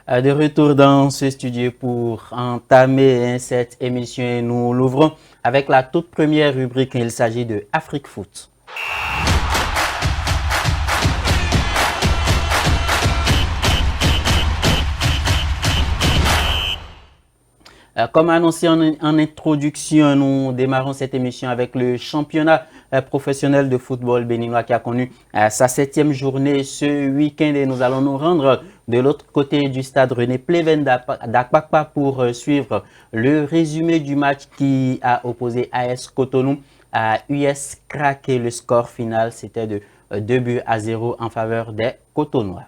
De retour dans ce studio pour entamer cette émission et nous l'ouvrons avec la toute première rubrique. Il s'agit de Afrique Foot. Comme annoncé en introduction, nous démarrons cette émission avec le championnat professionnel de football béninois qui a connu sa 7e journée ce week-end et nous allons nous rendre de l'autre côté du stade René Pleven d'Akpakpa pour suivre le résumé du match qui a opposé AS Cotonou à US Crack et le score final c'était de 2-0 en faveur des Cotonnois.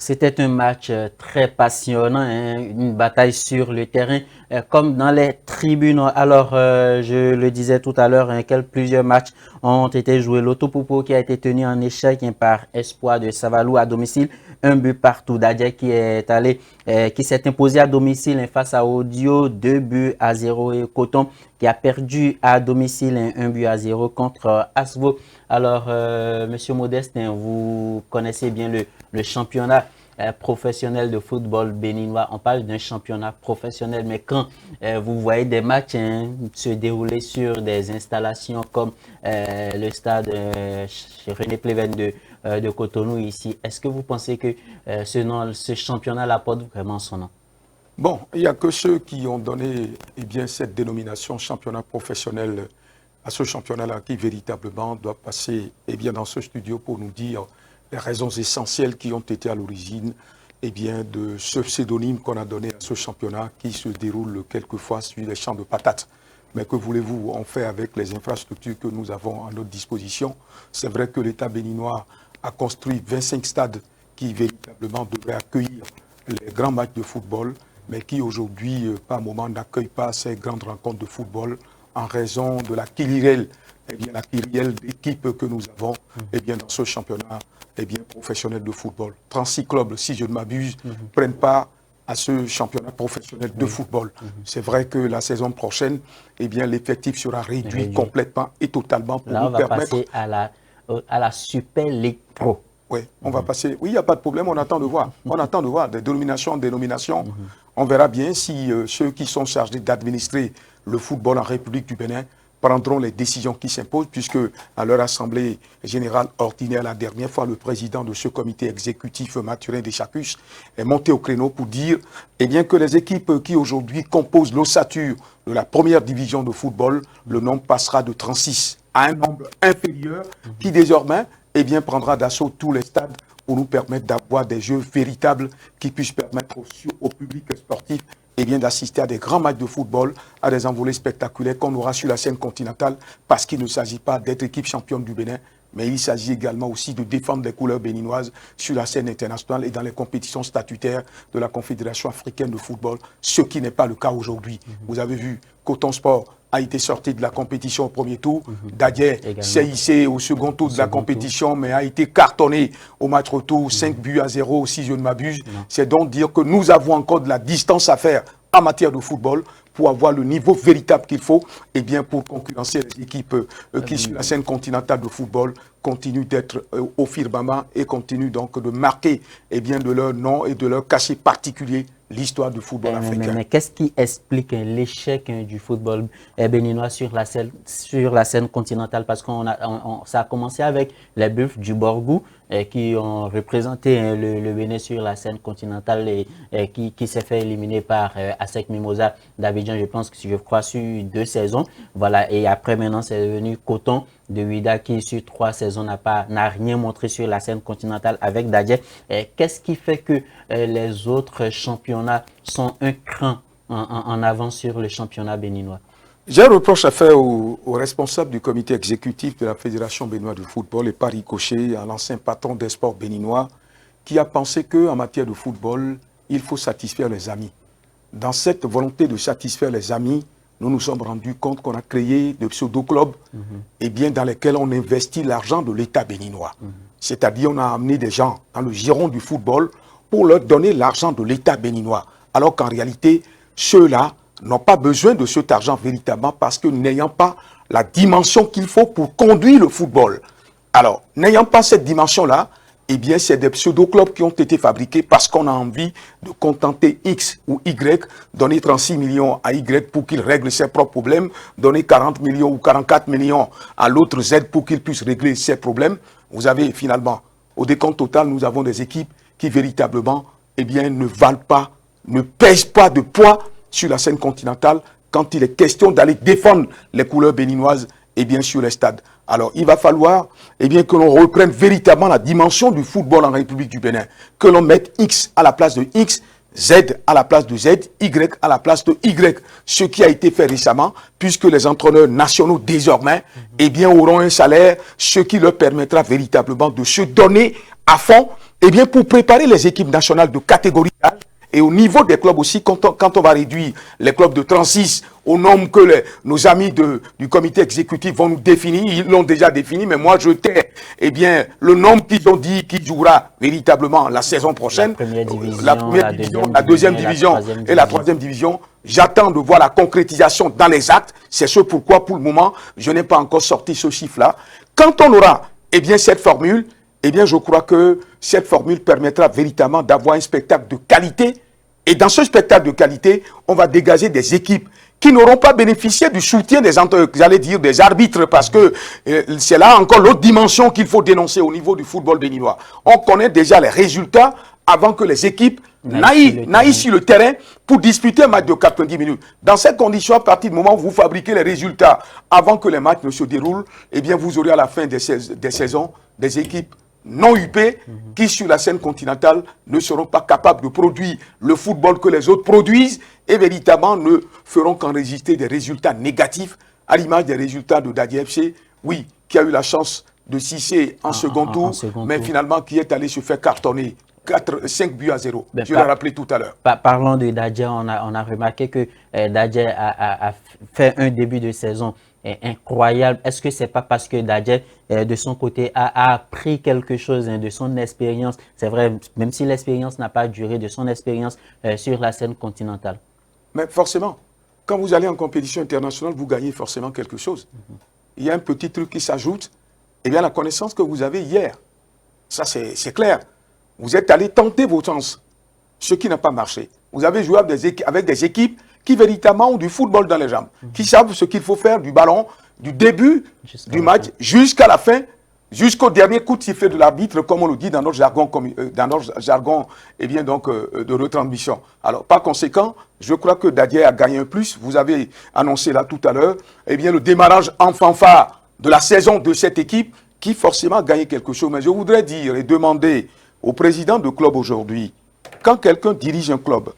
C'était un match très passionnant, hein, une bataille sur le terrain comme dans les tribunes. Alors, je le disais tout à l'heure, hein, plusieurs matchs ont été joués. L'Autopopo qui a été tenu en échec hein, par Espoir de Savalou à domicile. Un but partout. Dadja qui s'est imposé à domicile hein, face à Audio, 2-0 et Coton qui a perdu à domicile hein, 1-0 contre Asvo. Alors, Monsieur Modeste, hein, vous connaissez bien le championnat professionnel de football béninois. On parle d'un championnat professionnel, mais quand vous voyez des matchs hein, se dérouler sur des installations comme le stade chez René Pleven de Cotonou ici, est-ce que vous pensez que ce championnat porte vraiment son nom? Bon, il n'y a que ceux qui ont donné eh bien, cette dénomination championnat professionnel à ce championnat-là qui véritablement doit passer eh bien, dans ce studio pour nous dire les raisons essentielles qui ont été à l'origine eh bien, de ce pseudonyme qu'on a donné à ce championnat qui se déroule quelquefois sur les champs de patates. Mais que voulez-vous, on fait avec les infrastructures que nous avons à notre disposition. C'est vrai que l'État béninois a construit 25 stades qui véritablement devraient accueillir les grands matchs de football, mais qui aujourd'hui, par moment, n'accueillent pas ces grandes rencontres de football en raison de la querelle eh bien, la kyrielle d'équipes que nous avons eh bien, dans ce championnat eh bien, professionnel de football. 36 clubs, si je ne m'abuse, prennent part à ce championnat professionnel de football. C'est vrai que la saison prochaine, eh bien, l'effectif sera réduit complètement et totalement pour là, nous on va permettre... passer à la Super League Pro. Oui, on va passer. Oui, il n'y a pas de problème, on attend de voir. On attend de voir des dénominations en dénomination. On verra bien si ceux qui sont chargés d'administrer le football en République du Bénin prendront les décisions qui s'imposent, puisque à leur assemblée générale ordinaire, la dernière fois, le président de ce comité exécutif, Mathurin Deschapus, est monté au créneau pour dire eh bien, que les équipes qui aujourd'hui composent l'ossature de la première division de football, le nombre passera de 36 à un nombre inférieur qui désormais eh bien, prendra d'assaut tous les stades pour nous permettre d'avoir des jeux véritables qui puissent permettre au public sportif eh bien, d'assister à des grands matchs de football, à des envolées spectaculaires qu'on aura sur la scène continentale, parce qu'il ne s'agit pas d'être équipe championne du Bénin, mais il s'agit également aussi de défendre les couleurs béninoises sur la scène internationale et dans les compétitions statutaires de la Confédération africaine de football, ce qui n'est pas le cas aujourd'hui. Vous avez vu, Coton Sport a été sorti de la compétition au premier tour. Dadier s'est hissé au second tour de la compétition, mais a été cartonné au match retour, 5 buts à 0, si je ne m'abuse. C'est donc dire que nous avons encore de la distance à faire en matière de football pour avoir le niveau véritable qu'il faut et bien pour concurrencer les équipes qui, sur la scène continentale de football, continuent d'être au firmament et continuent donc de marquer eh bien, de leur nom et de leur cachet particulier l'histoire du football africain. Mais qu'est-ce qui explique l'échec du football béninois sur la scène continentale? Parce que ça a commencé avec les Buffs du Borgou qui ont représenté le Bénin sur la scène continentale et qui s'est fait éliminer par ASEC Mimosa d'Abidjan, je crois, sur 2 saisons. Voilà. Et après, maintenant, c'est devenu Coton de Ouida qui, sur 3 saisons, n'a rien montré sur la scène continentale avec Dadier. Qu'est-ce qui fait que les autres championnats sont un cran en avant sur le championnat béninois? J'ai un reproche à faire aux responsables du comité exécutif de la Fédération béninoise de football et Paris Cochet, à l'ancien patron des sports béninois, qui a pensé qu'en matière de football, il faut satisfaire les amis. Dans cette volonté de satisfaire les amis, nous nous sommes rendus compte qu'on a créé des pseudo-clubs eh bien, dans lesquels on investit l'argent de l'État béninois. C'est-à-dire on a amené des gens dans le giron du football pour leur donner l'argent de l'État béninois. Alors qu'en réalité, ceux-là n'ont pas besoin de cet argent véritablement parce que n'ayant pas la dimension qu'il faut pour conduire le football. Alors, n'ayant pas cette dimension-là, eh bien, c'est des pseudo-clubs qui ont été fabriqués parce qu'on a envie de contenter X ou Y, donner 36 millions à Y pour qu'il règle ses propres problèmes, donner 40 millions ou 44 millions à l'autre Z pour qu'il puisse régler ses problèmes. Vous avez finalement, au décompte total, nous avons des équipes qui véritablement, eh bien, ne valent pas, ne pèsent pas de poids sur la scène continentale quand il est question d'aller défendre les couleurs béninoises et bien sur les stades. Alors, il va falloir eh bien, que l'on reprenne véritablement la dimension du football en République du Bénin. Que l'on mette X à la place de X, Z à la place de Z, Y à la place de Y. Ce qui a été fait récemment, puisque les entraîneurs nationaux désormais eh bien, auront un salaire, ce qui leur permettra véritablement de se donner à fond eh bien, pour préparer les équipes nationales de catégorie d'âge. Et au niveau des clubs aussi, quand on va réduire les clubs de 36 au nombre que nos amis du comité exécutif vont nous définir, ils l'ont déjà défini, mais moi je tais eh bien, le nombre qu'ils ont dit qui jouera véritablement la saison prochaine, la première division, la deuxième division et la troisième division. J'attends de voir la concrétisation dans les actes. C'est ce pourquoi, pour le moment, je n'ai pas encore sorti ce chiffre-là. Quand on aura eh bien, cette formule, eh bien, je crois que cette formule permettra véritablement d'avoir un spectacle de qualité. Et dans ce spectacle de qualité, on va dégager des équipes qui n'auront pas bénéficié du soutien des arbitres, parce que c'est là encore l'autre dimension qu'il faut dénoncer au niveau du football béninois. On connaît déjà les résultats avant que les équipes n'aillent sur le terrain pour disputer un match de 90 minutes. Dans ces conditions, à partir du moment où vous fabriquez les résultats avant que les matchs ne se déroulent, eh bien, vous aurez à la fin des saisons des équipes non huppés qui, sur la scène continentale, ne seront pas capables de produire le football que les autres produisent et véritablement ne feront qu'enregistrer des résultats négatifs à l'image des résultats de Dadier FC, oui, qui a eu la chance de s'hisser en second tour, mais finalement qui est allé se faire cartonner 5 buts à 0. Ben, Je l'ai rappelé tout à l'heure. Parlons de Dadje, on a remarqué que Dadje a fait un début de saison incroyable. Est-ce que c'est pas parce que Dadje, de son côté, a appris quelque chose de son expérience? C'est vrai, même si l'expérience n'a pas duré, de son expérience sur la scène continentale. Mais forcément, quand vous allez en compétition internationale, vous gagnez forcément quelque chose. Il y a un petit truc qui s'ajoute, eh bien la connaissance que vous avez hier. Ça, c'est clair. Vous êtes allé tenter vos chances, ce qui n'a pas marché. Vous avez joué avec des équipes qui véritablement ont du football dans les jambes, qui savent ce qu'il faut faire du ballon, du début du match jusqu'à la fin, jusqu'au dernier coup de sifflet de l'arbitre, comme on le dit dans notre jargon, eh bien donc, de retransmission. Alors, par conséquent, je crois que Dadje a gagné un plus. Vous avez annoncé là tout à l'heure, eh bien, le démarrage en fanfare de la saison de cette équipe qui forcément a gagné quelque chose. Mais je voudrais dire et demander au président de club aujourd'hui, quand quelqu'un dirige un club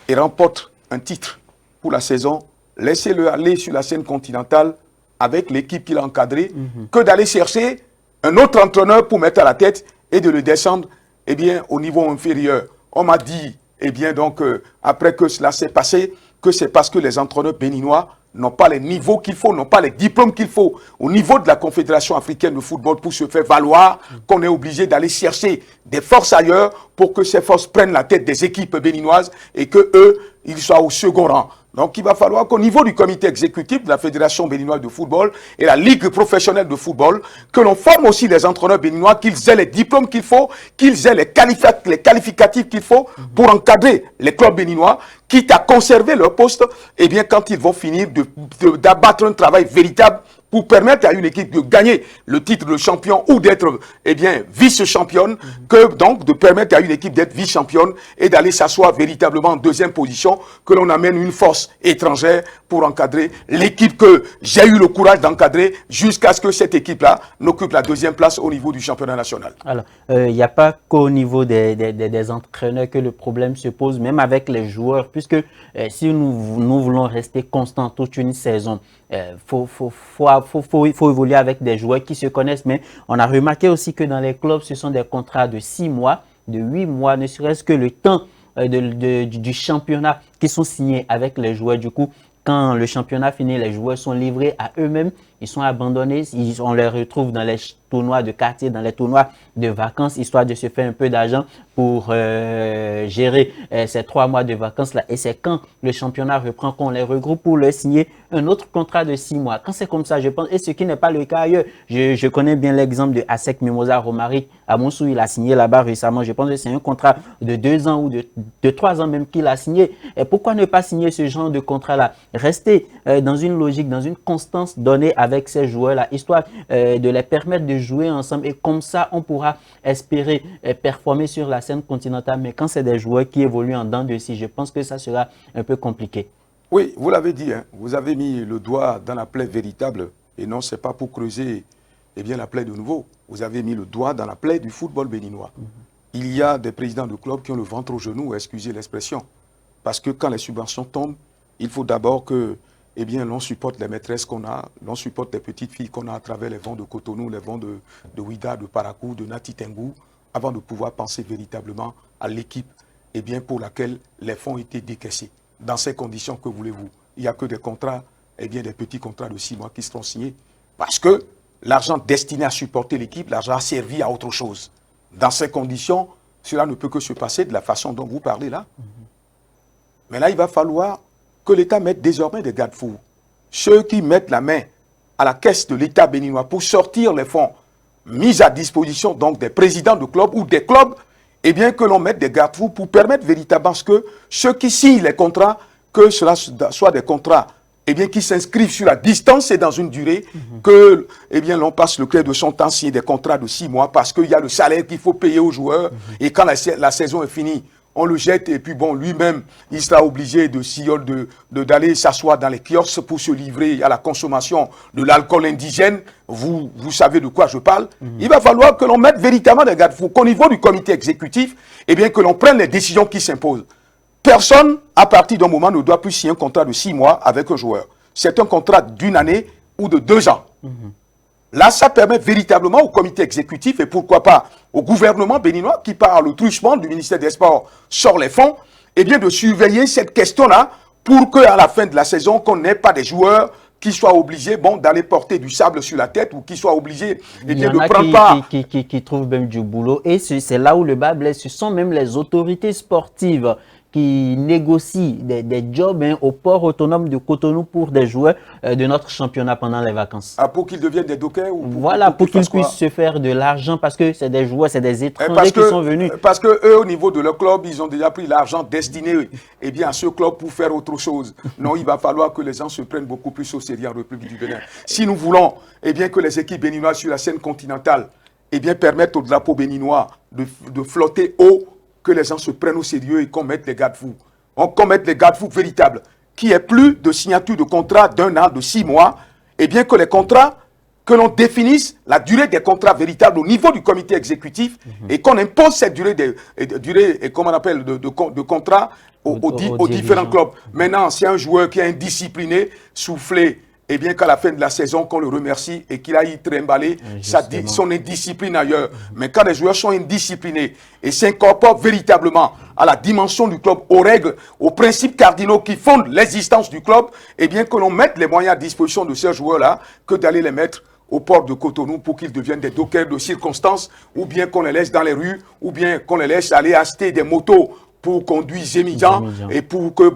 et remporte un titre pour la saison, laissez-le aller sur la scène continentale avec l'équipe qu'il a encadrée, que d'aller chercher un autre entraîneur pour mettre à la tête et de le descendre eh bien, au niveau inférieur. On m'a dit, eh bien, donc, après que cela s'est passé, que c'est parce que les entraîneurs béninois n'ont pas les niveaux qu'il faut, n'ont pas les diplômes qu'il faut au niveau de la Confédération africaine de football pour se faire valoir, qu'on est obligé d'aller chercher des forces ailleurs pour que ces forces prennent la tête des équipes béninoises et que eux, ils soient au second rang. Donc, il va falloir qu'au niveau du comité exécutif de la Fédération béninoise de football et la Ligue professionnelle de football, que l'on forme aussi les entraîneurs béninois, qu'ils aient les diplômes qu'il faut, qu'ils aient les qualificatifs qu'il faut pour encadrer les clubs béninois, quitte à conserver leur poste, eh bien, quand ils vont finir d'abattre un travail véritable pour permettre à une équipe de gagner le titre de champion ou d'être, eh bien, vice-championne, que donc de permettre à une équipe d'être vice-championne et d'aller s'asseoir véritablement en deuxième position, que l'on amène une force étrangère pour encadrer l'équipe que j'ai eu le courage d'encadrer jusqu'à ce que cette équipe-là n'occupe la deuxième place au niveau du championnat national. Alors, il n'y a pas qu'au niveau des entraîneurs que le problème se pose, même avec les joueurs, puisque si nous voulons rester constants toute une saison, faut évoluer avec des joueurs qui se connaissent. Mais on a remarqué aussi que dans les clubs, ce sont des contrats de 6 mois, de 8 mois, ne serait-ce que le temps du championnat qui sont signés avec les joueurs. Du coup, quand le championnat finit, les joueurs sont livrés à eux-mêmes, ils sont abandonnés, on les retrouve dans les tournois de quartier, dans les tournois de vacances, histoire de se faire un peu d'argent pour gérer ces 3 mois de vacances-là. Et c'est quand le championnat reprend qu'on les regroupe pour leur signer un autre contrat de 6 mois. Quand c'est comme ça, je pense, et ce qui n'est pas le cas ailleurs, je connais bien l'exemple de Asec Mimosa Romaric à Moussou, il a signé là-bas récemment. Je pense que c'est un contrat de 2 ans ou de 3 ans même qu'il a signé. Et pourquoi ne pas signer ce genre de contrat-là? Rester dans une logique, dans une constance donnée avec ces joueurs-là, histoire de les permettre de jouer ensemble. Et comme ça, on pourra espérer performer sur la scène continentale. Mais quand c'est des joueurs qui évoluent en dents de scie, je pense que ça sera un peu compliqué. Oui, vous l'avez dit, hein, vous avez mis le doigt dans la plaie véritable. Et non, ce n'est pas pour creuser eh bien, la plaie de nouveau. Vous avez mis le doigt dans la plaie du football béninois. Il y a des présidents de clubs qui ont le ventre au genou, excusez l'expression. Parce que quand les subventions tombent, il faut d'abord que eh bien, l'on supporte les maîtresses qu'on a, l'on supporte les petites filles qu'on a à travers les vents de Cotonou, les vents de Ouida, de Parakou, de Nati Tengu, avant de pouvoir penser véritablement à l'équipe eh bien, pour laquelle les fonds ont été décaissés. Dans ces conditions, que voulez-vous? Il n'y a que des contrats, eh bien, des petits contrats de 6 mois qui seront signés. Parce que l'argent destiné à supporter l'équipe, l'argent a servi à autre chose. Dans ces conditions, cela ne peut que se passer de la façon dont vous parlez là. Mais là, il va falloir que l'État mette désormais des garde-fous. Ceux qui mettent la main à la caisse de l'État béninois pour sortir les fonds mis à disposition donc des présidents de clubs ou des clubs, eh bien que l'on mette des garde-fous pour permettre véritablement que ceux qui signent les contrats, que cela soit des contrats eh bien, qui s'inscrivent sur la distance et dans une durée, que eh bien, l'on passe le clair de son temps signer des contrats de 6 mois parce qu'il y a le salaire qu'il faut payer aux joueurs et quand la saison est finie, on le jette et puis bon, lui-même, il sera obligé d'aller s'asseoir dans les kiosques pour se livrer à la consommation de l'alcool indigène. Vous savez de quoi je parle. Il va falloir que l'on mette véritablement des garde-fous, qu'au niveau du comité exécutif, eh bien, que l'on prenne les décisions qui s'imposent. Personne, à partir d'un moment, ne doit plus signer un contrat de 6 mois avec un joueur. C'est un contrat d'1 année ou de 2 ans. Là, ça permet véritablement au comité exécutif et pourquoi pas au gouvernement béninois qui par le truchement du ministère des Sports sur les fonds, eh bien de surveiller cette question-là pour qu'à la fin de la saison, qu'on n'ait pas des joueurs qui soient obligés d'aller porter du sable sur la tête ou qui soient obligés de prendre part. Qui trouvent même du boulot. Et c'est là où le bas blesse. Ce sont même les autorités sportives qui négocient des jobs au port autonome de Cotonou pour des joueurs de notre championnat pendant les vacances. Ah, pour qu'ils deviennent des dockers ou voilà, pour qu'ils puissent se faire de l'argent parce que c'est des joueurs, c'est des étrangers qui sont venus. Parce que eux, au niveau de leur club, ils ont déjà pris l'argent destiné à ce club pour faire autre chose. Non, il va falloir que les gens se prennent beaucoup plus au sérieux en République du Bénin. Si nous voulons que les équipes béninoises sur la scène continentale permettent au drapeau béninois de flotter haut, que les gens se prennent au sérieux et qu'on mette les garde-fous. Qu'on mette les garde-fous véritables. Qu'il n'y ait plus de signature de contrat d'1 an, de 6 mois. Que les contrats, que l'on définisse la durée des contrats véritables au niveau du comité exécutif et qu'on impose cette durée, comment on appelle, de contrat aux différents clubs. Maintenant, c'est un joueur qui est indiscipliné, soufflé, qu'à la fin de la saison, qu'on le remercie et qu'il aille trimballer son indiscipline ailleurs. Mais quand les joueurs sont indisciplinés et s'incorporent véritablement à la dimension du club, aux règles, aux principes cardinaux qui fondent l'existence du club, que l'on mette les moyens à disposition de ces joueurs-là que d'aller les mettre au port de Cotonou pour qu'ils deviennent des dockers de circonstances, ou bien qu'on les laisse dans les rues, ou bien qu'on les laisse aller acheter des motos pour conduire Zémidjan et pour que,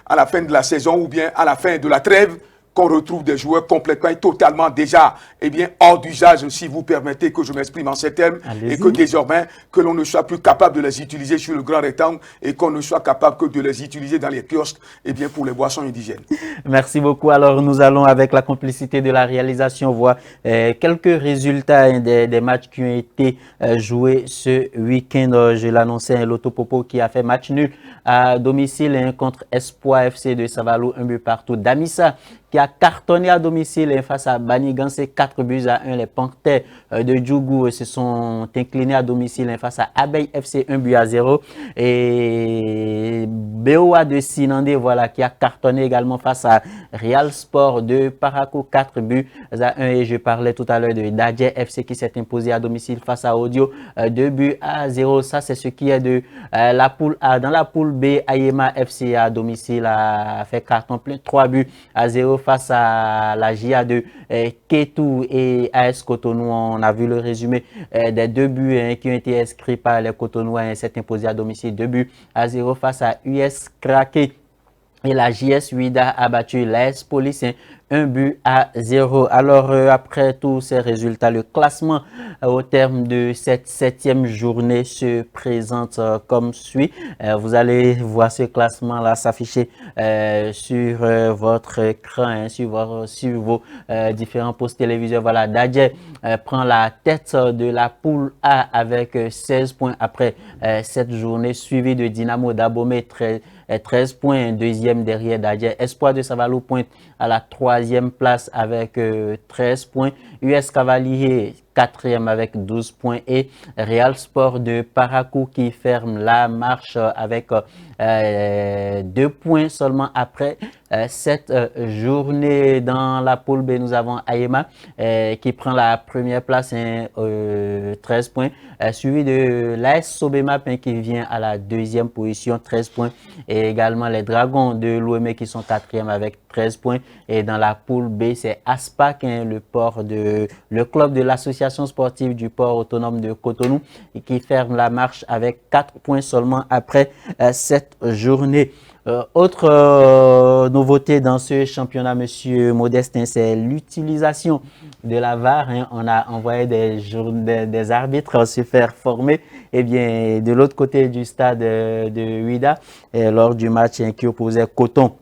à la fin de la saison, ou bien à la fin de la trêve, qu'on retrouve des joueurs complètement et totalement déjà hors d'usage, si vous permettez que je m'exprime en ces termes, et que désormais, que l'on ne soit plus capable de les utiliser sur le grand rectangle et qu'on ne soit capable que de les utiliser dans les kiosques pour les boissons indigènes. Merci beaucoup. Alors, nous allons, avec la complicité de la réalisation, voir quelques résultats des matchs qui ont été joués ce week-end. Je l'annonçais, l'Autopopo qui a fait match nul à domicile contre Espoir FC de Savalou, 1 but partout. Damissa qui a cartonné à domicile face à Banigansé, 4-1. Les Panthères de Djougou se sont inclinés à domicile face à Abeille FC, 1-0. Et BOA de Sinandé, voilà, qui a cartonné également face à Real Sport de Parakou, 4-1. Et je parlais tout à l'heure de Dadje FC qui s'est imposé à domicile face à Audio, 2-0. Ça, c'est ce qui est de la poule A. Dans la poule B, Ayema FC à domicile a fait carton plein, 3-0 face à la JA de Ketou et AS Cotonou. On a vu le résumé des 2 buts qui ont été inscrits par les Cotonouais. S'est imposé à domicile, 2-0 face à US Kraké. Et la JS Ouida a battu l'AS Police, 1-0. Alors, après tous ces résultats, le classement au terme de cette 7e journée se présente comme suit. Vous allez voir ce classement-là s'afficher sur votre écran, sur vos différents postes téléviseurs. Voilà, Dadje prend la tête de la poule A avec 16 points après cette journée, suivi de Dynamo d'Abomey, 13 points, deuxième derrière Dadje. Espoir de Savalou pointe à la 3e place avec 13 points. US Cavalier, 4e avec 12 points. Et Real Sport de Parakou qui ferme la marche avec 2 points seulement après cette journée. Dans la poule B, nous avons Ayema qui prend la première place, 13 points, suivi de l'AS Sobemap qui vient à la 2e position, 13 points, et également les Dragons de l'OM qui sont 4e avec 13 points. Et dans la poule B, c'est Aspac, le club de l'association sportive du port autonome de Cotonou, qui ferme la marche avec 4 points seulement après cette journée. Autre nouveauté dans ce championnat, Monsieur Modestin, c'est l'utilisation de la VAR. On a envoyé des arbitres se faire former. Eh bien, de l'autre côté du stade de Ouida, lors du match qui opposait Coton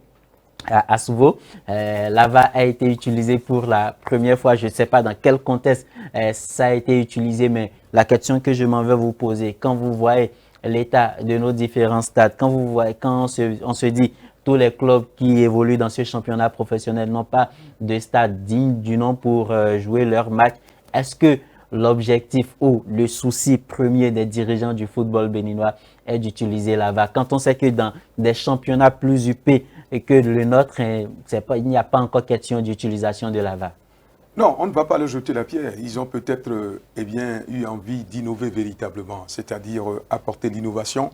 à Souveau, la VAR a été utilisée pour la première fois. Je ne sais pas dans quel contexte ça a été utilisé, mais la question que je m'en vais vous poser, quand vous voyez l'état de nos différents stades, quand on se dit tous les clubs qui évoluent dans ce championnat professionnel n'ont pas de stade digne du nom pour jouer leur match, est-ce que l'objectif ou le souci premier des dirigeants du football béninois est d'utiliser la VAR? Quand on sait que dans des championnats plus huppés que le nôtre, il n'y a pas encore question d'utilisation de la VAR. Non, on ne va pas leur jeter la pierre. Ils ont peut-être eh bien, eu envie d'innover véritablement, c'est-à-dire apporter l'innovation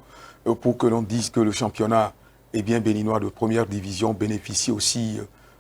pour que l'on dise que le championnat eh bien, béninois de première division bénéficie aussi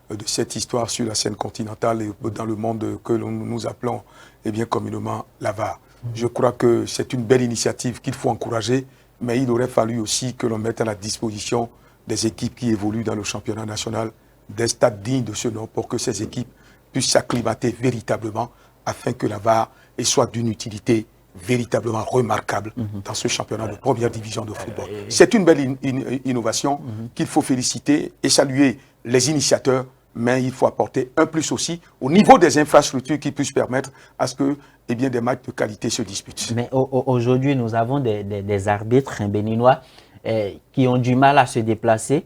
de cette histoire sur la scène continentale et dans le monde que nous appelons eh bien, communément la VAR. Je crois que c'est une belle initiative qu'il faut encourager, mais il aurait fallu aussi que l'on mette à la disposition des équipes qui évoluent dans le championnat national des stades dignes de ce nom pour que ces équipes puissent s'acclimater véritablement afin que la VAR soit d'une utilité véritablement remarquable dans ce championnat de première division de football. C'est une belle innovation qu'il faut féliciter et saluer les initiateurs, mais il faut apporter un plus aussi au niveau des infrastructures qui puissent permettre à ce que eh bien, des matchs de qualité se disputent. Mais aujourd'hui, nous avons des arbitres béninois qui ont du mal à se déplacer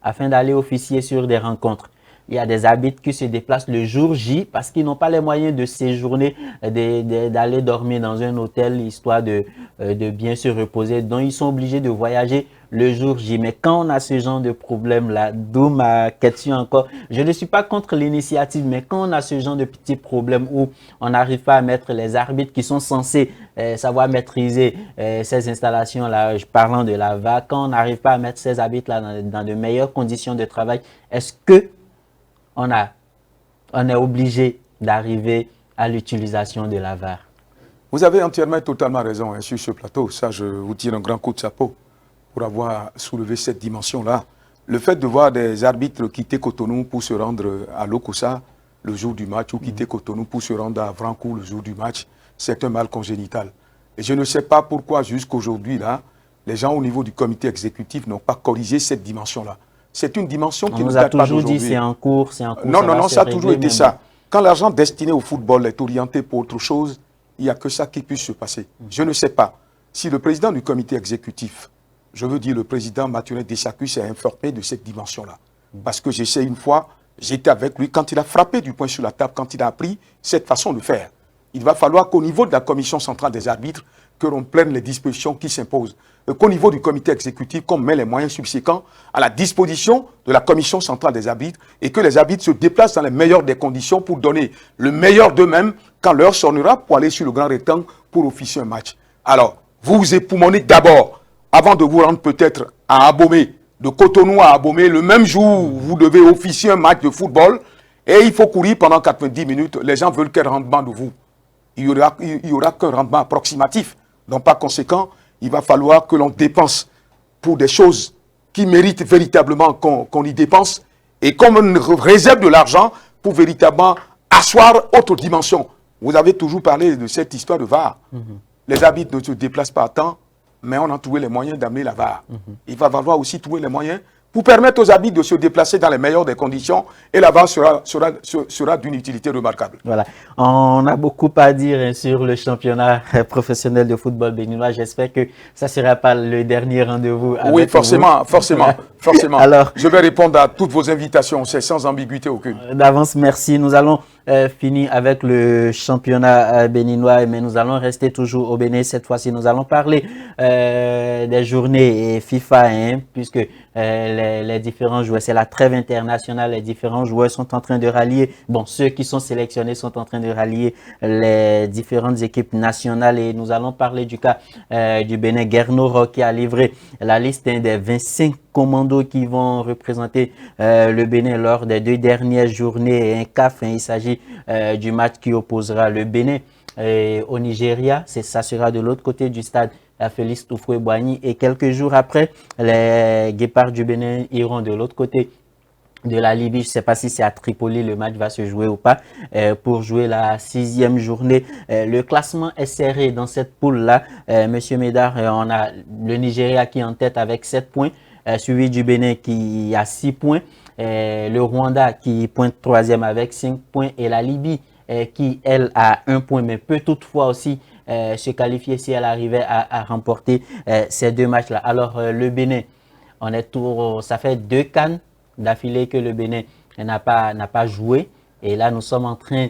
afin d'aller officier sur des rencontres. Il y a des arbitres qui se déplacent le jour J parce qu'ils n'ont pas les moyens de séjourner, d'aller dormir dans un hôtel histoire de bien se reposer. Donc, ils sont obligés de voyager le jour J. Mais quand on a ce genre de problème-là, d'où ma question encore, je ne suis pas contre l'initiative, mais quand on a ce genre de petits problèmes où on n'arrive pas à mettre les arbitres qui sont censés savoir maîtriser ces installations-là, parlant de la VAR, quand on n'arrive pas à mettre ces arbitres-là dans de meilleures conditions de travail, est-ce que on est obligé d'arriver à l'utilisation de la VAR? Vous avez entièrement et totalement raison sur ce plateau. Ça, je vous tire un grand coup de chapeau pour avoir soulevé cette dimension-là. Le fait de voir des arbitres quitter Cotonou pour se rendre à Lokossa le jour du match ou quitter Cotonou pour se rendre à Vrancou le jour du match, c'est un mal congénital. Et je ne sais pas pourquoi jusqu'aujourd'hui, là, les gens au niveau du comité exécutif n'ont pas corrigé cette dimension-là. C'est une dimension qui ne date pas d'aujourd'hui. On nous a toujours dit c'est en cours, c'est en cours. Non, ça a toujours été ça. Quand l'argent destiné au football est orienté pour autre chose, il n'y a que ça qui puisse se passer. Je ne sais pas si le président du comité exécutif, je veux dire le président Mathurin Dessacu, s'est informé de cette dimension-là. Parce que j'essaie une fois, j'étais avec lui quand il a frappé du poing sur la table, quand il a appris cette façon de faire. Il va falloir qu'au niveau de la commission centrale des arbitres, que l'on prenne les dispositions qui s'imposent. Qu'au niveau du comité exécutif, qu'on met les moyens subséquents à la disposition de la commission centrale des arbitres et que les arbitres se déplacent dans les meilleures des conditions pour donner le meilleur d'eux-mêmes quand l'heure sonnera pour aller sur le grand rectangle pour officier un match. Alors, vous vous époumonez d'abord, avant de vous rendre peut-être à Abomey, de Cotonou à Abomey, le même jour où vous devez officier un match de football et il faut courir pendant 90 minutes. Les gens veulent quel rendement de vous? Il y aura qu'un rendement approximatif. Donc, par conséquent, il va falloir que l'on dépense pour des choses qui méritent véritablement qu'on y dépense et qu'on réserve de l'argent pour véritablement asseoir autre dimension. Vous avez toujours parlé de cette histoire de VAR. Les arbitres ne se déplacent pas à temps, mais on a trouvé les moyens d'amener la VAR. Il va falloir aussi trouver les moyens pour permettre aux arbitres de se déplacer dans les meilleures des conditions et la VAR sera d'une utilité remarquable. Voilà. On a beaucoup à dire sur le championnat professionnel de football béninois. J'espère que ça ne sera pas le dernier rendez-vous. Oui, forcément. Alors, je vais répondre à toutes vos invitations, c'est sans ambiguïté aucune. D'avance, merci. Nous allons finir avec le championnat béninois, mais nous allons rester toujours au Bénin. Cette fois-ci, nous allons parler des journées FIFA, puisque les différents joueurs, c'est la trêve internationale, les différents joueurs sont en train de rallier, bon, ceux qui sont sélectionnés sont en train de rallier les différentes équipes nationales et nous allons parler du cas du Bénin. Guerno qui a livré la liste des 25 commandos qui vont représenter le Bénin lors des 2 dernières journées et un CAF. Il s'agit du match qui opposera le Bénin au Nigeria. Ça sera de l'autre côté du stade Félix Houphouët-Boigny et quelques jours après, les Guépards du Bénin iront de l'autre côté de la Libye. Je ne sais pas si c'est à Tripoli le match va se jouer ou pas pour jouer la 6e journée. Le classement est serré dans cette poule-là. Monsieur Médard, on a le Nigeria qui est en tête avec 7 points, suivi du Bénin qui a 6 points, le Rwanda qui pointe 3e avec 5 points et la Libye qui, elle, a 1 point, mais peut toutefois aussi se qualifier si elle arrivait à remporter ces 2 matchs-là. Alors, le Bénin, ça fait 2 CAN d'affilée que le Bénin n'a pas joué. Et là, nous sommes en train,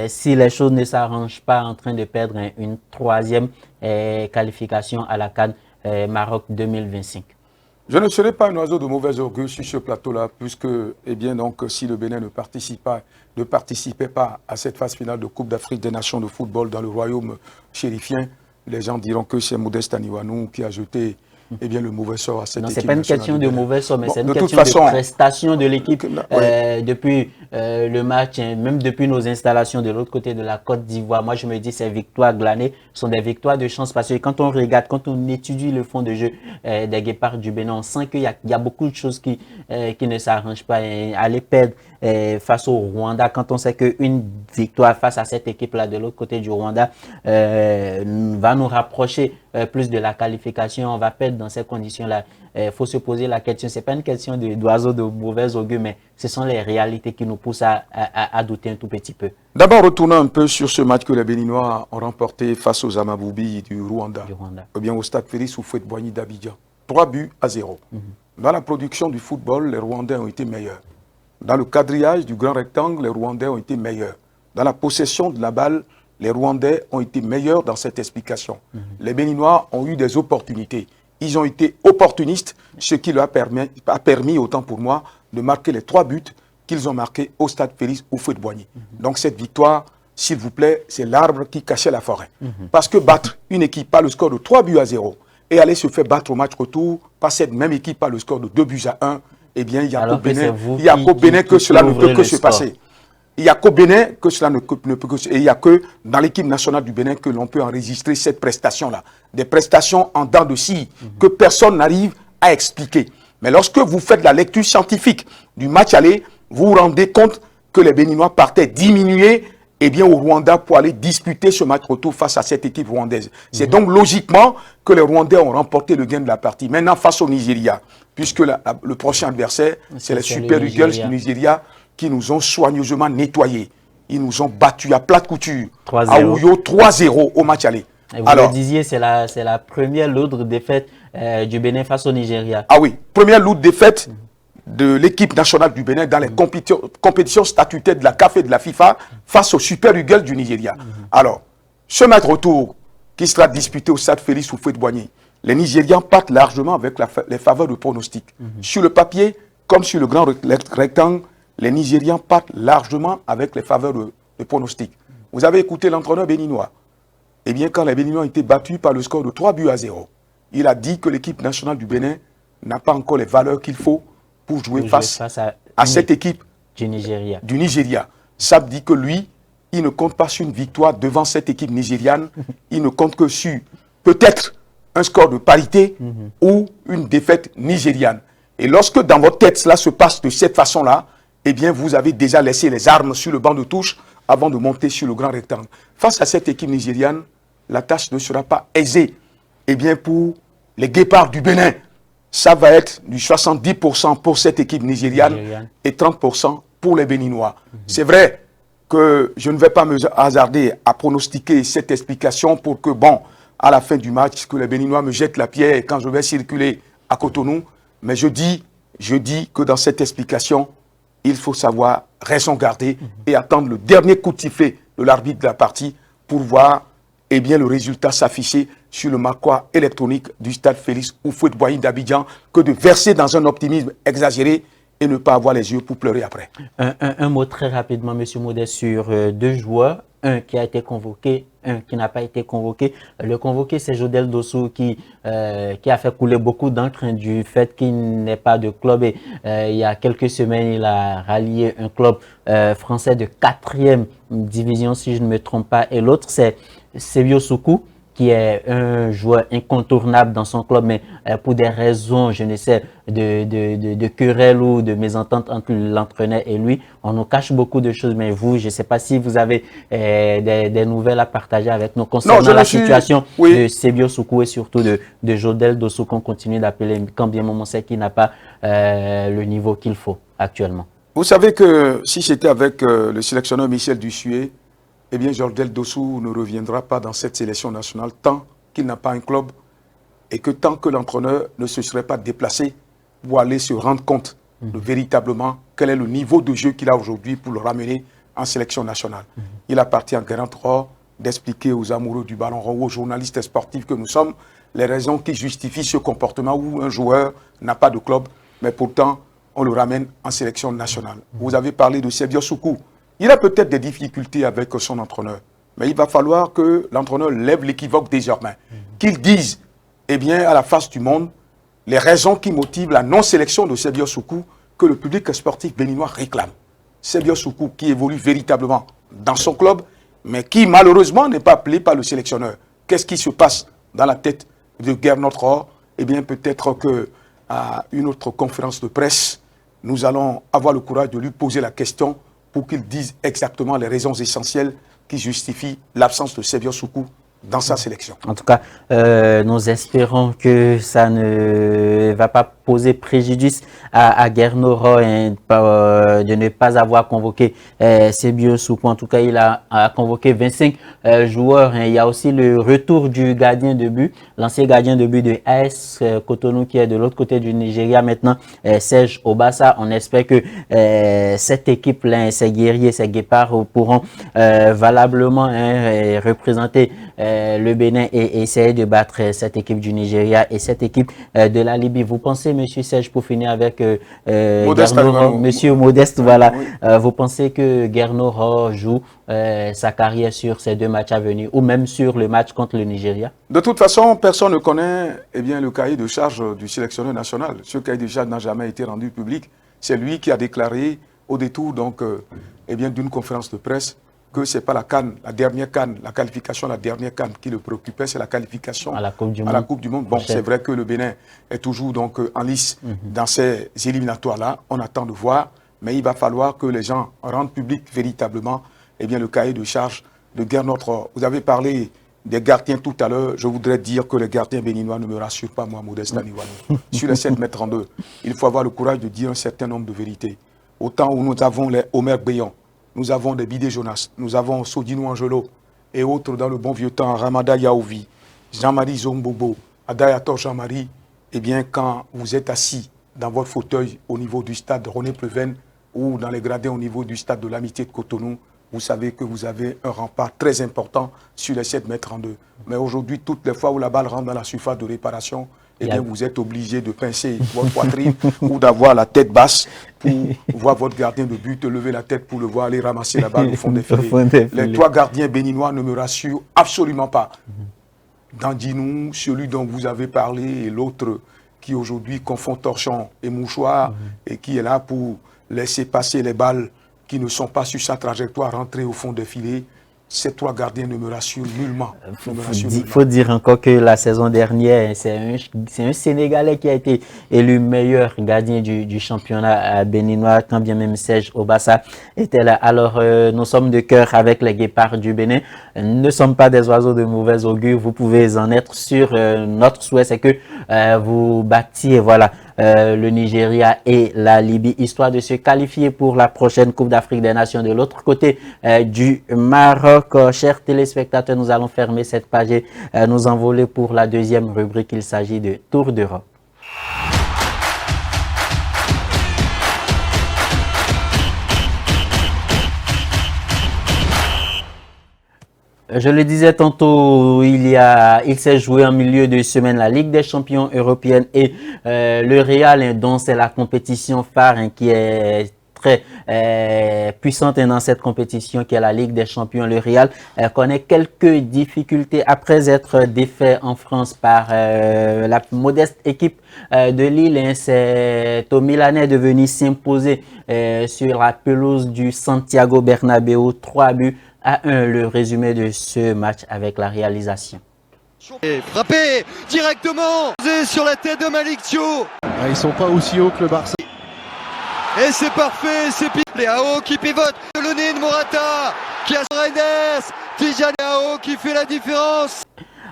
si les choses ne s'arrangent pas, en train de perdre une 3e qualification à la CAN Maroc 2025. Je ne serai pas un oiseau de mauvais augure sur ce plateau-là, puisque, eh bien, donc, si le Bénin ne participait pas à cette phase finale de Coupe d'Afrique des Nations de football dans le royaume chérifien, les gens diront que c'est Modeste Aniwanou qui a jeté, eh bien, le mauvais sort à cette équipe. Non, ce n'est pas une question de mauvais sort, mais bon, c'est une question de prestation de l'équipe oui. depuis le match, même depuis nos installations de l'autre côté de la Côte d'Ivoire. Moi, je me dis ces victoires glanées sont des victoires de chance parce que quand on regarde, quand on étudie le fond de jeu des Guépards du Bénin, on sent qu'il y a beaucoup de choses qui ne s'arrangent pas. Aller perdre face au Rwanda, quand on sait qu'une victoire face à cette équipe-là de l'autre côté du Rwanda va nous rapprocher plus de la qualification, on va perdre dans ces conditions-là. Il faut se poser la question, ce n'est pas une question d'oiseau de mauvais augure, mais ce sont les réalités qui nous poussent à douter un tout petit peu. D'abord, retournons un peu sur ce match que les Béninois ont remporté face aux Amaboubi du Rwanda. Ou bien au stade Félix Houphouët-Boigny d'Abidjan. 3-0. Dans la production du football, les Rwandais ont été meilleurs. Dans le quadrillage du grand rectangle, les Rwandais ont été meilleurs. Dans la possession de la balle, les Rwandais ont été meilleurs dans cette explication. Les Béninois ont eu des opportunités. Ils ont été opportunistes, ce qui leur a permis, autant pour moi, de marquer les 3 buts qu'ils ont marqués au stade Félix Houphouët-Boigny. Donc cette victoire, s'il vous plaît, c'est l'arbre qui cachait la forêt. Parce que battre une équipe par le score de 3-0 et aller se faire battre au match retour par cette même équipe par le score de 2-1, eh bien, il n'y a qu'au Bénin que cela ne peut que se passer. Il n'y a qu'au Bénin que cela ne peut que se passer. Et il n'y a que dans l'équipe nationale du Bénin que l'on peut enregistrer cette prestation-là. Des prestations en dents de scie que personne n'arrive à expliquer. Mais lorsque vous faites la lecture scientifique du match aller, vous vous rendez compte que les Béninois partaient diminuer au Rwanda pour aller disputer ce match retour face à cette équipe rwandaise. C'est donc logiquement que les Rwandais ont remporté le gain de la partie. Maintenant, face au Nigeria, puisque le prochain adversaire, c'est les Super Eagles du Nigeria qui nous ont soigneusement nettoyés. Ils nous ont battus à plate couture, à Ouyo, 3-0 au match aller. Et vous le disiez, c'est la première lourde défaite du Bénin face au Nigeria. Ah oui, première lourde défaite de l'équipe nationale du Bénin dans les compétitions statutaires de la CAF et de la FIFA face au Super Eagles du Nigeria. Alors, ce match retour qui sera disputé au stade Félix Houphouët-Boigny, les Nigérians partent largement avec les faveurs de pronostic. Sur le papier, comme sur le grand rectangle, les Nigérians partent largement avec les faveurs de pronostic. Vous avez écouté l'entraîneur béninois. Eh bien, quand les Béninois ont été battus par le score de 3-0, il a dit que l'équipe nationale du Bénin n'a pas encore les valeurs qu'il faut pour jouer face à cette équipe du Nigeria. Ça dit que lui, il ne compte pas sur une victoire devant cette équipe nigériane. Il ne compte que sur peut-être un score de parité ou une défaite nigériane. Et lorsque dans votre tête cela se passe de cette façon-là, eh bien vous avez déjà laissé les armes sur le banc de touche avant de monter sur le grand rectangle. Face à cette équipe nigériane, la tâche ne sera pas aisée. Eh bien pour les Guépards du Bénin, ça va être du 70% pour cette équipe nigériane et 30% pour les Béninois. C'est vrai que je ne vais pas me hasarder à pronostiquer cette explication pour que, bon, à la fin du match, que les Béninois me jettent la pierre quand je vais circuler à Cotonou. Mais je dis que dans cette explication, il faut savoir raison garder et attendre le dernier coup de sifflet de l'arbitre de la partie pour voir le résultat s'afficher sur le marquoir électronique du stade Félix Houphouët-Boigny d'Abidjan que de verser dans un optimisme exagéré et ne pas avoir les yeux pour pleurer après. Un mot très rapidement, M. Modeste, sur 2 joueurs. Un qui a été convoqué, un qui n'a pas été convoqué. Le convoqué, c'est Jodel Dossou qui a fait couler beaucoup d'encre du fait qu'il n'est pas de club. Et il y a quelques semaines, il a rallié un club français de 4e division, si je ne me trompe pas. Et l'autre, c'est Sebio Soukou, qui est un joueur incontournable dans son club, mais pour des raisons, je ne sais, de querelle ou de mésentente entre l'entraîneur et lui, on nous cache beaucoup de choses. Mais vous, je ne sais pas si vous avez des nouvelles à partager avec nous concernant la situation de Sebio Soukou et surtout de Jodel Dossou qu'on continue d'appeler, quand bien même on sait qu'il n'a pas le niveau qu'il faut actuellement. Vous savez que si j'étais avec le sélectionneur Michel Dussuet, eh bien, Jodel Dossou ne reviendra pas dans cette sélection nationale tant qu'il n'a pas un club et que tant que l'entraîneur ne se serait pas déplacé pour aller se rendre compte de véritablement quel est le niveau de jeu qu'il a aujourd'hui pour le ramener en sélection nationale. Il appartient à Grand Roi d'expliquer aux amoureux du ballon rond, aux journalistes sportifs que nous sommes, les raisons qui justifient ce comportement où un joueur n'a pas de club, mais pourtant, on le ramène en sélection nationale. Vous avez parlé de Sebio Soukou. Il a peut-être des difficultés avec son entraîneur, mais il va falloir que l'entraîneur lève l'équivoque désormais. Qu'il dise, eh bien, à la face du monde, les raisons qui motivent la non-sélection de Sebio Soukou que le public sportif béninois réclame. Sebio Soukou qui évolue véritablement dans son club, mais qui malheureusement n'est pas appelé par le sélectionneur. Qu'est-ce qui se passe dans la tête de Gernot Rohr? Eh bien, peut-être qu'à une autre conférence de presse, nous allons avoir le courage de lui poser la question pour qu'il dise exactement les raisons essentielles qui justifient l'absence de Sebio Soukou dans sa sélection. En tout cas, nous espérons que ça ne va pas poser préjudice à Gernot Rohr de ne pas avoir convoqué Sebio Soukou. En tout cas, il a convoqué 25 joueurs. Il y a aussi le retour du gardien de but, l'ancien gardien de but de AS Cotonou qui est de l'autre côté du Nigeria maintenant, Serge Obassa. On espère que cette équipe-là, ces guerriers, ces guépards pourront valablement représenter le Bénin et essayer de battre cette équipe du Nigeria et cette équipe de la Libye. Vous pensez, Monsieur Serge, pour finir avec Monsieur Modeste, voilà, oui. Vous pensez que Gernot Rohr joue sa carrière sur ces 2 matchs à venir ou même sur le match contre le Nigeria? De toute façon, personne ne connaît le cahier de charge du sélectionneur national. Ce cahier de charge n'a jamais été rendu public. C'est lui qui a déclaré au détour d'une conférence de presse que ce n'est pas la CAN, la dernière CAN, la qualification à la dernière CAN qui le préoccupait, c'est la qualification à la Coupe du Monde. Bon, c'est vrai que le Bénin est toujours en lice dans ces éliminatoires-là. On attend de voir, mais il va falloir que les gens rendent public véritablement le cahier de charge de Gernot Rohr. Vous avez parlé des gardiens tout à l'heure. Je voudrais dire que les gardiens béninois ne me rassurent pas, moi, Modeste Aniwano. Sur les 7,32 m, il faut avoir le courage de dire un certain nombre de vérités. Au temps où nous avons les Omer Beyon, nous avons des Bidé Jonas, nous avons Sodino Angelo et autres dans le bon vieux temps, Ramada Yaouvi, Jean-Marie Zombobo, Adayator Jean-Marie, quand vous êtes assis dans votre fauteuil au niveau du stade René Pleven ou dans les gradins au niveau du stade de l'Amitié de Cotonou, vous savez que vous avez un rempart très important sur les 7,32 m. Mais aujourd'hui, toutes les fois où la balle rentre dans la surface de réparation, vous êtes obligé de pincer votre poitrine ou d'avoir la tête basse pour voir votre gardien de but lever la tête pour le voir aller ramasser la balle au fond des filets. Les 3 gardiens béninois ne me rassurent absolument pas. Dandinou, celui dont vous avez parlé, et l'autre qui aujourd'hui confond torchon et mouchoir et qui est là pour laisser passer les balles qui ne sont pas sur sa trajectoire rentrer au fond des filets. Ces 3 gardiens ne me rassurent nullement. Il faut dire encore que la saison dernière, c'est un Sénégalais qui a été élu meilleur gardien du championnat béninois, quand bien même Serge Obassa était là. Alors, nous sommes de cœur avec les guépards du Bénin. Nous ne sommes pas des oiseaux de mauvais augure. Vous pouvez en être sûr. Notre souhait, c'est que vous battiez, voilà, le Nigeria et la Libye, histoire de se qualifier pour la prochaine Coupe d'Afrique des Nations. De l'autre côté du Maroc, chers téléspectateurs, nous allons fermer cette page et nous envoler pour la 2e rubrique. Il s'agit de Tour d'Europe. Je le disais tantôt, il s'est joué en milieu de semaine la Ligue des champions européenne et le Real, dont c'est la compétition phare qui est très puissante dans cette compétition qui est la Ligue des champions. Le Real connaît quelques difficultés après être défait en France par la modeste équipe de Lille. C'est au Milanais de venir s'imposer sur la pelouse du Santiago Bernabéu, 3-1. Le résumé de ce match avec la réalisation. Et frappé directement sur la tête de Malick Thiaw. Ils sont pas aussi hauts que le Barça. Et c'est parfait, c'est Léao qui pivote, le nez de Morata, qui a Reines, Tijani Léao qui fait la différence.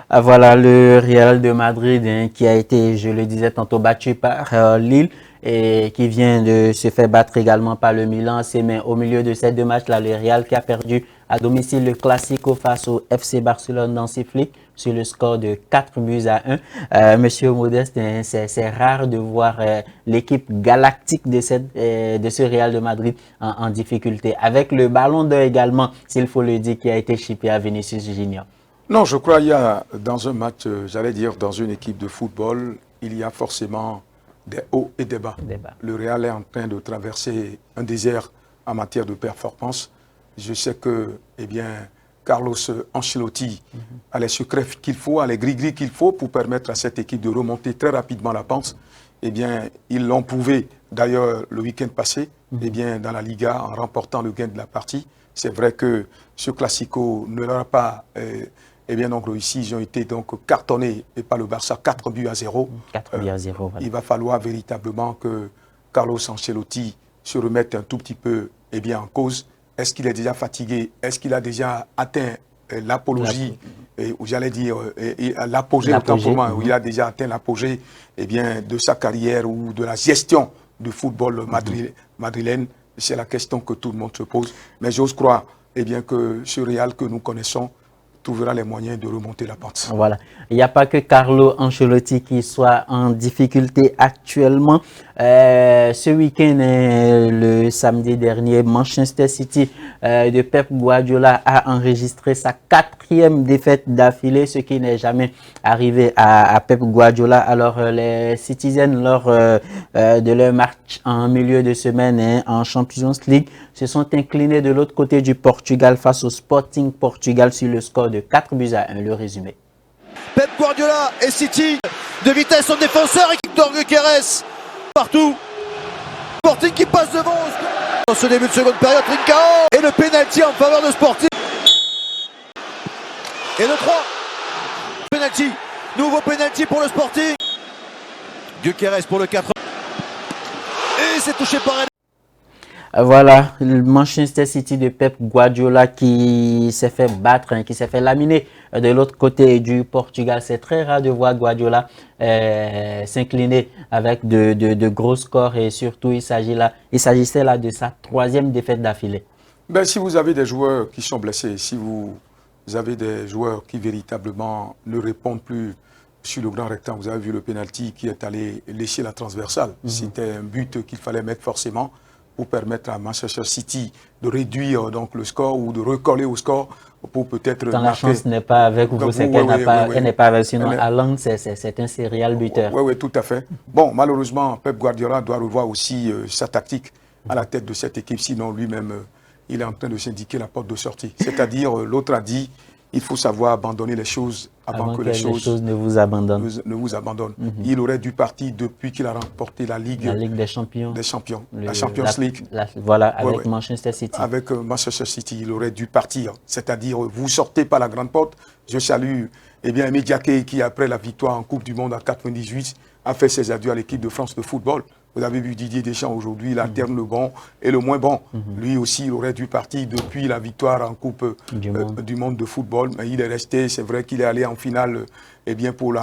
Voilà le Real de Madrid qui a été, je le disais tantôt, battu par Lille et qui vient de se faire battre également par le Milan. Mais au milieu de ces 2 matchs-là, le Real qui a perdu à domicile le Classico face au FC Barcelone dans ses flics sur le score de 4-1. Monsieur Modeste, c'est rare de voir l'équipe galactique de ce Real de Madrid en difficulté. Avec le ballon d'or également, s'il faut le dire, qui a été chippé à Vinicius Junior. Non, je crois qu'il y a dans un match, j'allais dire dans une équipe de football, il y a forcément des hauts et des bas. Le Real est en train de traverser un désert en matière de performance. Je sais que, eh bien, Carlos Ancelotti a les secrets qu'il faut, a les gris-gris qu'il faut pour permettre à cette équipe de remonter très rapidement la pente. Eh bien, ils l'ont prouvé d'ailleurs le week-end passé, eh bien, dans la Liga, en remportant le gain de la partie. C'est vrai que ce Classico ne leur a pas eh bien, donc, réussi. Ils ont été donc cartonnés et par le Barça, 4-0. 4-0, voilà. Il va falloir véritablement que Carlos Ancelotti se remette un tout petit peu eh bien, en cause. Est-ce qu'il est déjà fatigué? Est-ce qu'il a déjà atteint l'apologie, ou j'allais dire l'apogée, autant pour moi, où il a déjà atteint l'apogée eh bien, de sa carrière ou de la gestion du football madrilène? C'est la question que tout le monde se pose. Mais j'ose croire eh bien, que ce Real que nous connaissons trouvera les moyens de remonter la pente. Voilà. Il n'y a pas que Carlo Ancelotti qui soit en difficulté actuellement. Ce week-end, le samedi dernier, Manchester City de Pep Guardiola a enregistré sa 4e défaite d'affilée, ce qui n'est jamais arrivé à Pep Guardiola. Alors, les Citizens, lors de leur match en milieu de semaine en Champions League, se sont inclinés de l'autre côté du Portugal face au Sporting Portugal sur le score de 4-1. Le résumé. Pep Guardiola et City de vitesse en défenseur, équipe d'Orgueres partout. Sporting qui passe devant dans ce début de seconde période. Trincao et le pénalty en faveur de Sporting. Et le 3. Pénalty. Nouveau pénalty pour le Sporting. Gyökeres pour le 4. Et c'est touché par Voilà, le Manchester City de Pep Guardiola qui s'est fait battre, qui s'est fait laminer de l'autre côté du Portugal. C'est très rare de voir Guardiola s'incliner avec de gros scores et surtout il s'agissait là de sa 3e défaite d'affilée. Ben, si vous avez des joueurs qui sont blessés, si vous avez des joueurs qui véritablement ne répondent plus sur le grand rectangle, vous avez vu le penalty qui est allé lécher la transversale. C'était un but qu'il fallait mettre forcément pour permettre à Manchester City de réduire donc le score ou de recoller au score pour peut-être Quand la chance n'est pas avec vous, c'est qu'elle n'est pas avec. Sinon, Haaland, c'est un serial buteur. Oui, tout à fait. Bon, malheureusement, Pep Guardiola doit revoir aussi sa tactique à la tête de cette équipe. Sinon, lui-même, il est en train de s'indiquer la porte de sortie. C'est-à-dire, l'autre a dit, il faut savoir abandonner les choses avant que les choses ne vous abandonnent. Il aurait dû partir depuis qu'il a remporté la Ligue des Champions. La Champions League. Voilà, avec Manchester City. Avec Manchester City, il aurait dû partir. C'est-à-dire, vous sortez par la grande porte. Je salue Mediaké qui, après la victoire en Coupe du Monde en 1998, a fait ses adieux à l'équipe de France de football. Vous avez vu Didier Deschamps aujourd'hui, il alterne le bon et le moins bon. Lui aussi, il aurait dû partir depuis la victoire en Coupe du Monde de football. Mais il est resté, c'est vrai qu'il est allé en finale pour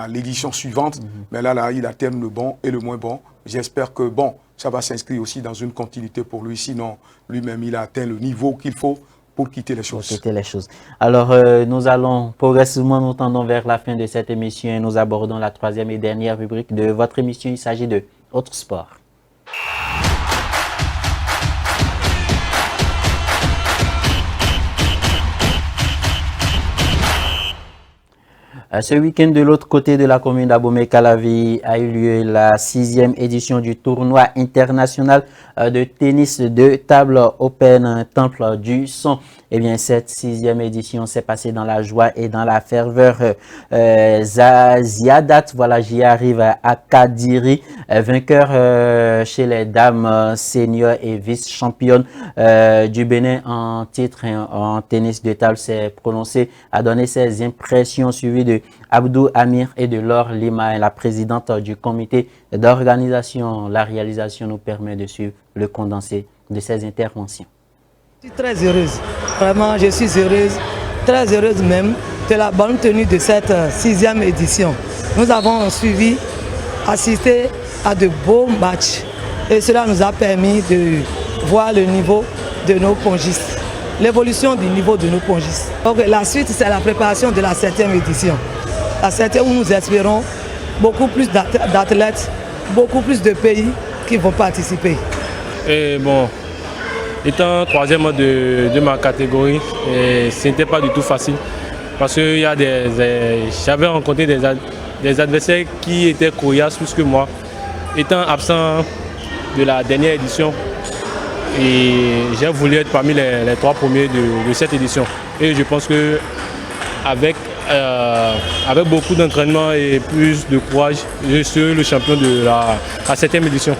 l'édition suivante. Mais là, il alterne le bon et le moins bon. J'espère que, ça va s'inscrire aussi dans une continuité pour lui. Sinon, lui-même, il a atteint le niveau qu'il faut pour quitter les choses. Alors, nous allons progressivement nous tendons vers la fin de cette émission et nous abordons la 3e et dernière rubrique de votre émission. Il s'agit de Autre sport. Ce week-end, de l'autre côté de la commune d'Abomey-Calavi, a eu lieu la 6e édition du tournoi international de tennis de table Open Temple du Son. Eh bien, cette 6e édition s'est passée dans la joie et dans la ferveur. Ziadat, voilà, j'y arrive, à Kadiri, vainqueur chez les dames seniors et vice-championne du Bénin en titre en tennis de table, s'est prononcé, a donné ses impressions suivies de Abdou Amir et de Laure Lima, la présidente du comité d'organisation. La réalisation nous permet de suivre le condensé de ces interventions. Je suis très heureuse, vraiment je suis heureuse, très heureuse même de la bonne tenue de cette 6e édition. Nous avons suivi, assisté à de beaux matchs et cela nous a permis de voir le niveau de nos pongistes, l'évolution du niveau de nos pongistes. Donc la suite, c'est la préparation de la 7e édition. La 7e où nous espérons beaucoup plus d'athlètes, beaucoup plus de pays qui vont participer. Et bon, étant 3e de ma catégorie, ce n'était pas du tout facile. parce que j'avais rencontré des adversaires qui étaient coriaces plus que moi, étant absent de la dernière édition. Et j'ai voulu être parmi les 3 premiers de cette édition. Et je pense que avec beaucoup d'entraînement et plus de courage, je serai le champion de la 7e édition.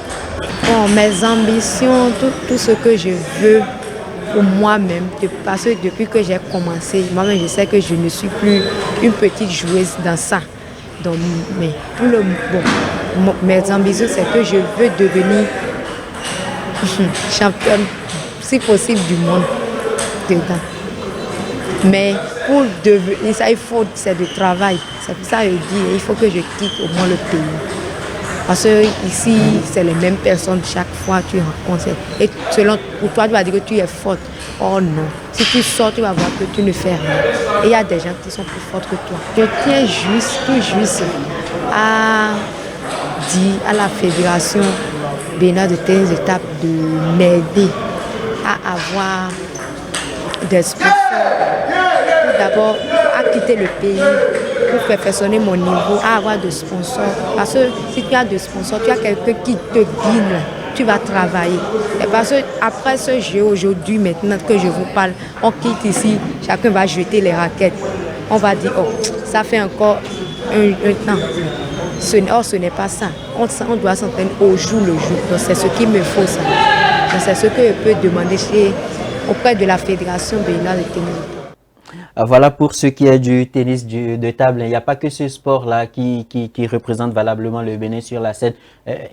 Bon, mes ambitions, tout ce que je veux pour moi-même, parce que depuis que j'ai commencé, moi-même je sais que je ne suis plus une petite joueuse dans ça. Donc, mais pour mes ambitions, c'est que je veux devenir championne, si possible, du monde dedans. Mais pour devenir ça, c'est du travail. C'est pour ça que je dis, il faut que je quitte au moins le pays. Parce que ici, c'est les mêmes personnes chaque fois que tu rencontres. Et pour toi, tu vas dire que tu es forte. Oh non. Si tu sors, tu vas voir que tu ne fais rien. Et il y a des gens qui sont plus forts que toi. Je tiens juste à dire à la fédération béninoise de tennis de table de m'aider à avoir des sponsors. D'abord, à quitter le pays pour perfectionner mon niveau, à avoir de sponsors. Parce que si tu as de sponsors, tu as quelqu'un qui te guide, tu vas travailler. Et parce que après ce jeu aujourd'hui, maintenant que je vous parle, on quitte ici, chacun va jeter les raquettes. On va dire, oh, ça fait encore un temps. Or, ce n'est pas ça. On doit s'entraîner au jour le jour. Donc, c'est ce qu'il me faut, ça. Donc, c'est ce que je peux demander auprès de la Fédération béninoise de tennis. Voilà pour ce qui est du tennis de table. Il n'y a pas que ce sport-là qui représente valablement le Bénin sur la scène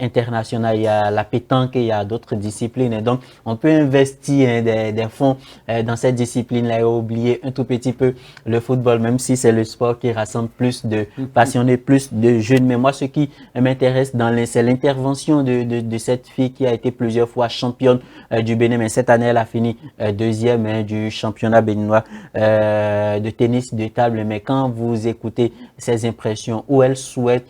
internationale. Il y a la pétanque et il y a d'autres disciplines. Et donc, on peut investir des fonds dans cette discipline-là et oublier un tout petit peu le football, même si c'est le sport qui rassemble plus de passionnés, plus de jeunes. Mais moi, ce qui m'intéresse c'est l'intervention de cette fille qui a été plusieurs fois championne du Bénin. Mais cette année, elle a fini deuxième du championnat béninois de tennis de table. Mais quand vous écoutez ses impressions, où elle souhaite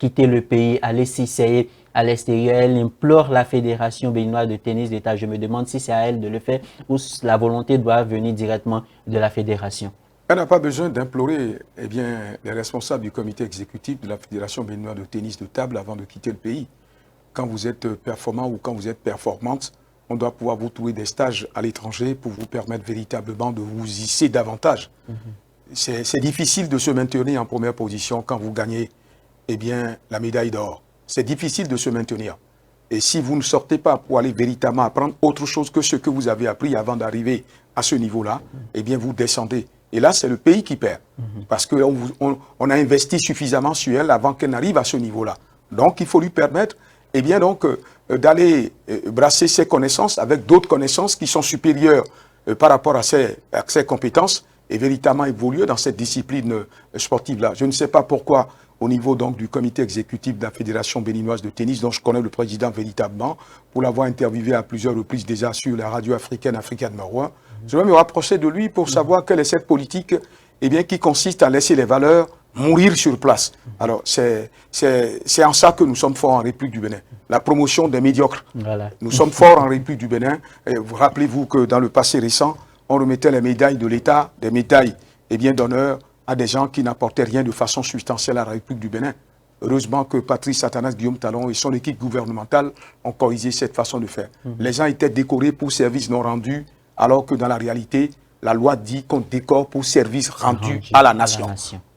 quitter le pays, aller s'essayer à l'extérieur, elle implore la Fédération béninoise de tennis de table. Je me demande si c'est à elle de le faire ou si la volonté doit venir directement de la Fédération. Elle n'a pas besoin d'implorer les responsables du comité exécutif de la Fédération béninoise de tennis de table avant de quitter le pays. Quand vous êtes performant ou quand vous êtes performante, on doit pouvoir vous trouver des stages à l'étranger pour vous permettre véritablement de vous hisser davantage. C'est difficile de se maintenir en première position quand vous gagnez la médaille d'or. C'est difficile de se maintenir. Et si vous ne sortez pas pour aller véritablement apprendre autre chose que ce que vous avez appris avant d'arriver à ce niveau-là, vous descendez. Et là, c'est le pays qui perd. Parce qu'on a investi suffisamment sur elle avant qu'elle n'arrive à ce niveau-là. Donc, il faut lui permettre d'aller brasser ses connaissances avec d'autres connaissances qui sont supérieures par rapport à ses compétences et véritablement évoluer dans cette discipline sportive-là. Je ne sais pas pourquoi, au niveau donc du comité exécutif de la Fédération béninoise de tennis, dont je connais le président véritablement, pour l'avoir interviewé à plusieurs reprises déjà sur la radio africaine, Africa Numéro 1, je vais me rapprocher de lui pour savoir quelle est cette politique qui consiste à laisser les valeurs mourir sur place. Alors, c'est en ça que nous sommes forts en République du Bénin. La promotion des médiocres. Voilà. Nous sommes forts en République du Bénin. Vous rappelez-vous que dans le passé récent, on remettait les médailles de l'État, des médailles d'honneur à des gens qui n'apportaient rien de façon substantielle à la République du Bénin. Heureusement que Patrice Satanas, Guillaume Talon et son équipe gouvernementale ont corrigé cette façon de faire. Les gens étaient décorés pour services non rendus, alors que dans la réalité, la loi dit qu'on décore pour services rendus à la nation.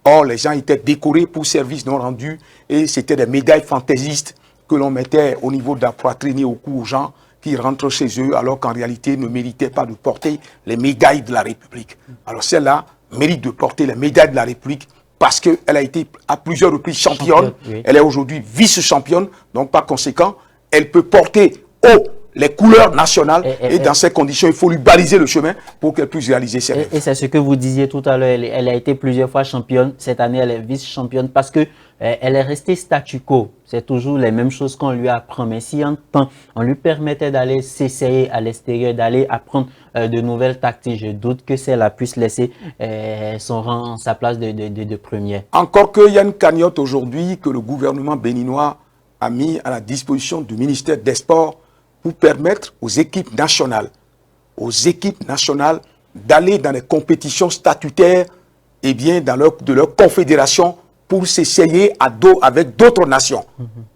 Or, les gens étaient décorés pour services non rendus et c'était des médailles fantaisistes que l'on mettait au niveau de la poitrine et au cou aux gens qui rentrent chez eux alors qu'en réalité ne méritaient pas de porter les médailles de la République. Alors celle-là mérite de porter les médailles de la République parce qu'elle a été à plusieurs reprises championne. Elle est aujourd'hui vice-championne, donc par conséquent, elle peut porter haut les couleurs nationales et dans ces conditions, il faut lui baliser le chemin pour qu'elle puisse réaliser ses rêves. Et c'est ce que vous disiez tout à l'heure, elle a été plusieurs fois championne, cette année elle est vice-championne parce que elle est restée statu quo. C'est toujours les mêmes choses qu'on lui apprend, mais si en temps on lui permettait d'aller s'essayer à l'extérieur, d'aller apprendre de nouvelles tactiques, je doute que celle-là puisse laisser son rang, sa place de première. Encore qu'il y a une cagnotte aujourd'hui que le gouvernement béninois a mis à la disposition du ministère des Sports pour permettre aux équipes nationales d'aller dans les compétitions statutaires eh bien, de leur confédération pour s'essayer à dos avec d'autres nations.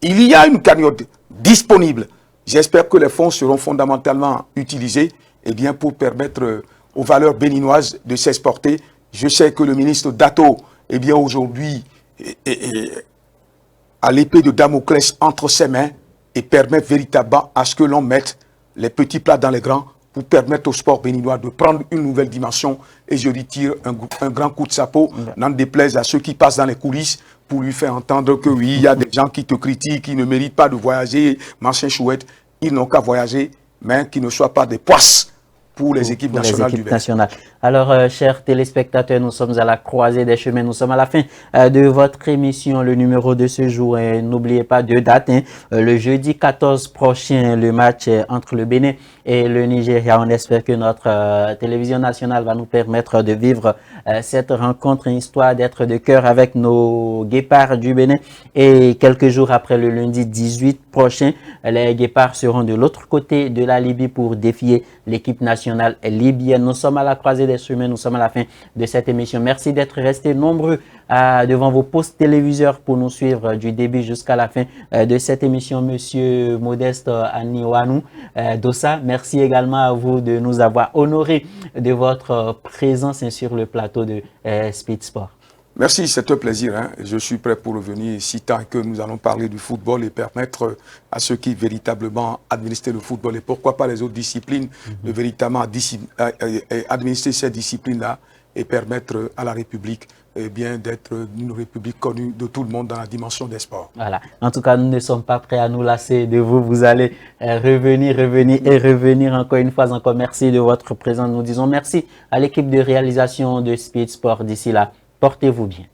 Il y a une cagnotte disponible. J'espère que les fonds seront fondamentalement utilisés eh bien, pour permettre aux valeurs béninoises de s'exporter. Je sais que le ministre Dato, eh bien, aujourd'hui, a l'épée de Damoclès entre ses mains et permet véritablement à ce que l'on mette les petits plats dans les grands pour permettre au sport béninois de prendre une nouvelle dimension. Et je lui tire un grand coup de chapeau, n'en déplaise à ceux qui passent dans les coulisses pour lui faire entendre que oui, il y a des gens qui te critiquent, qui ne méritent pas de voyager, machin chouette. Ils n'ont qu'à voyager, mais qu'ils ne soient pas des poisses pour les équipes nationales du Bénin. Alors, chers téléspectateurs, nous sommes à la croisée des chemins. Nous sommes à la fin de votre émission, le numéro de ce jour. N'oubliez pas deux dates. Le jeudi 14 prochain, le match entre le Bénin et le Nigeria. On espère que notre télévision nationale va nous permettre de vivre cette rencontre, histoire d'être de cœur avec nos guépards du Bénin. Et quelques jours après, le lundi 18 prochain, les guépards seront de l'autre côté de la Libye pour défier l'équipe nationale libyenne. Nous sommes à la croisée des chemins, nous sommes à la fin de cette émission. Merci d'être restés nombreux devant vos postes téléviseurs pour nous suivre du début jusqu'à la fin de cette émission. Monsieur Modeste Aniwanou Dossa, merci également à vous de nous avoir honorés de votre présence sur le plateau de Speed Sport. Merci, c'est un plaisir. Je suis prêt pour revenir ici tant que nous allons parler du football et permettre à ceux qui véritablement administrent le football et pourquoi pas les autres disciplines de véritablement administrer ces disciplines-là et permettre à la République d'être une République connue de tout le monde dans la dimension des sports. Voilà. En tout cas, nous ne sommes pas prêts à nous lasser de vous. Vous allez revenir encore une fois. Encore merci de votre présence. Nous disons merci à l'équipe de réalisation de Speed Sport. D'ici là, portez-vous bien.